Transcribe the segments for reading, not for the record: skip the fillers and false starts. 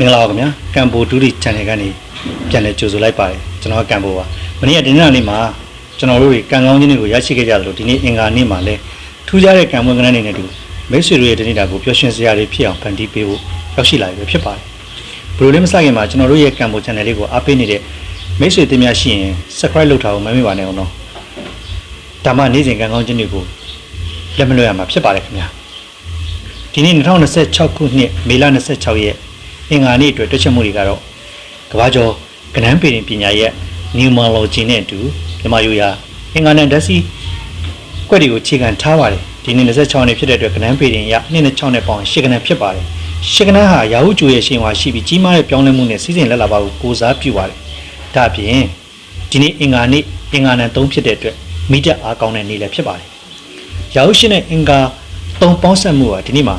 မင်္ဂလာပါခင်ဗျာကမ်ဘိုဒူရီ channel ကနေပြန်လည်ကြိုဆိုလိုက်ပါတယ်ကျွန်တော်ကကမ်ဘိုပါမနေ့ကဒီနေ့မှာကျွန်တော်တို့ကံကောင်းခြင်းတွေကိုရရှိခဲ့ကြသလိုဒီနေ့အင်္ဂါနေ့မှာလည်းထူးခြားတဲ့ကံမွေးကဏ္ဍနေနဲ့တူမိတ်ဆွေတို့ရဲ့တနေ့တာကိုပျော်ရွှင်စရာတွေဖြစ်အောင်ဖန်တီးပေးဖို့ရောက်ရှိလာပြီဖြစ်ပါတယ်ဘယ်လိုလဲမစခင်မှာကျွန်တော်တို့ရဲ့ကမ်ဘို channel လေးကိုအားပေးနေတဲ့မိတ်ဆွေတွေများရှိရင် subscribe လုပ်ထားဖို့မမေ့ပါနဲ့အောင်နော်ဒါမှနေ့စဉ်ကံကောင်းခြင်းတွေကိုလက်မလွတ်ရမှာဖြစ်ပါတယ်ခင်ဗျာဒီနေ့2026ခုနှစ်မေလ26ရက်အင်္ဂါနေ့အတွက်တွက်ချက်မှုတွေကတော့ကမ္ဘာကျော်ကဏ္ဍပေရင်ပညာရဲ့ Numerology နဲ့အတူမြန်မာရိုးရာအင်္ဂါနဲ့ဓာတ်စီကွက်တွေကိုခြေခံထားပါတယ်ဒီနေ့26နှစ်ဖြစ်တဲ့အတွက်ကဏ္ဍပေရင်ရ2.6နဲ့ပေါင်း10ကဏ္ဍဖြစ်ပါတယ်10ကဏ္ဍဟာရာဟုကျိုးရဲ့ရှင်ဝါရှိပြီးကြီးမားတဲ့ပြောင်းလဲမှုနဲ့စီးစိမ်လက်လာပါကိုကိုစားပြုပါတယ်ဒါအပြင်ဒီနေ့အင်္ဂါနေ့အင်္ဂါနဲ့3ဖြစ်တဲ့အတွက်မိတက်အားကောင်းတဲ့နေ့လည်းဖြစ်ပါတယ်ရာဟုရှင်နဲ့အင်္ဂါ3ပေါင်းစပ်မှုဟာဒီနေ့မှာ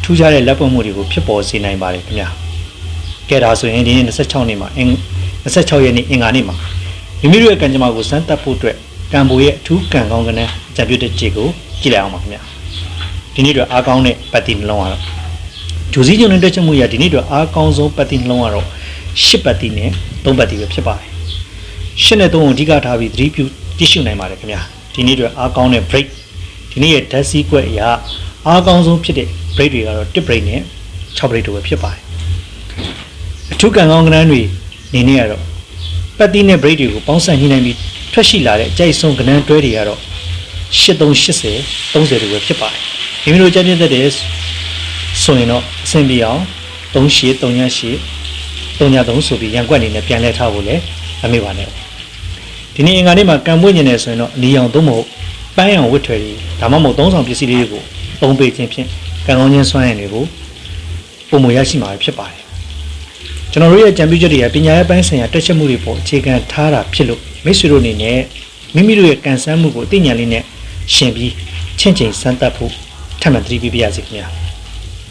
ထူးခြားတဲ့လက်ပုံမှုတွေကိုဖြစ်ပေါ်စေနိုင်ပါတယ်ခင်ဗျာကဲဒါဆိုရင်ဒီနေ့26နေ့မှာ26ရက်နေ့အင်္ဂါနေ့မှာမိမိတို့ရဲ့ကံကြမ္မာကိုစမ်းသပ်ဖို့အတွက်ကံဘိုရဲ့အထူးကံကောင်းကဏ္ဍကြံပြုတဲ့ခြေကိုကြည့်လိုက်အောင်ပါခင်ဗျာဒီနေ့အတွက်အားကောင်းတဲ့ပတ်တိနှလုံးကတော့ဂျိုစီးကျုံနဲ့တွက်ချက်မှုရဒီနေ့အတွက်အားကောင်းဆုံးပတ်တိနှလုံးကတော့10ပတ်တိနဲ့3ပတ်တိပဲဖြစ်ပါတယ်10နဲ့3ကိုအဓိကထားပြီးသတိပြုကြည့်ရှုနိုင်ပါတယ်ခင်ဗျာဒီနေ့အတွက်အားကောင်းတဲ့ break ဒီနေ့ရဲ့ဓာတ်စီးကွက်အရာအားကောင်းဆုံးဖြစ်တဲ့ break တွေကတော့1 break နဲ့6 break တို့ပဲဖြစ်ပါတယ်အထူးကံကောင်းကဏ္ဍတွေနေနေရတော့ပတ်တိနဲ့ break တွေကိုပေါင်းစပ်ညှိနှိုင်းပြီးထွက်ရှိလာတဲ့အကြိုက်ဆုံးကဏ္ဍတွဲတွေကတော့8380 30တို့ပဲဖြစ်ပါတယ်မိမိတို့ကြံ့ပြည့်တဲ့ဆိုရင်တော့အဆင်ပြေအောင်3838 33ဆိုပြီးရန်ကွက်အနေနဲ့ပြန်လဲထားဖို့လည်းမမေ့ပါနဲ့ဒီနေ့အင်္ဂါနေ့မှာကံပွင့်နေတယ်ဆိုရင်တော့အနီအောင်သို့မဟုတ်ပန်းအောင်ဝတ်ထွယ်တွေဒါမှမဟုတ်သုံးဆောင်ပစ္စည်းလေးတွေကိုပုံပေးခြင်းဖြင့်ကံကောင်းခြင်းစွမ်းရည်တွေကိုပုံမရရှိမှာဖြစ်ပါတယ်ကျွန်တော်တို့ရဲ့ကြံပြုချက်တွေကပညာရေးပိုင်းဆိုင်ရာတက်ချက်မှုတွေပေါ်အခြေခံထားတာဖြစ်လို့မိတ်ဆွေတို့အနေနဲ့မိမိတို့ရဲ့ကံစမ်းမှုကိုအသိဉာဏ်လေးနဲ့ရှင်ပြီးချင့်ချိန်စမ်းသပ်ဖို့ထပ်မံသတိပေးပါရစေခင်ဗျာ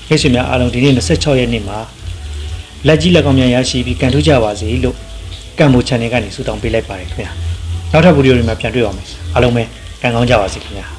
မိတ်ဆွေများအားလုံးဒီနေ့26ရက်နေ့မှာလက်ကြီးလက်ကောင်းများရရှိပြီးကံထူးကြပါစေလို့ကံမို channel ကနေဆုတောင်းပေးလိုက်ပါတယ်ခင်ဗျာနောက်ထပ်ဗီဒီယိုတွေမှာပြန်တွေ့အောင်မယ်အားလုံးပဲကံကောင်းကြပါစေခင်ဗျာ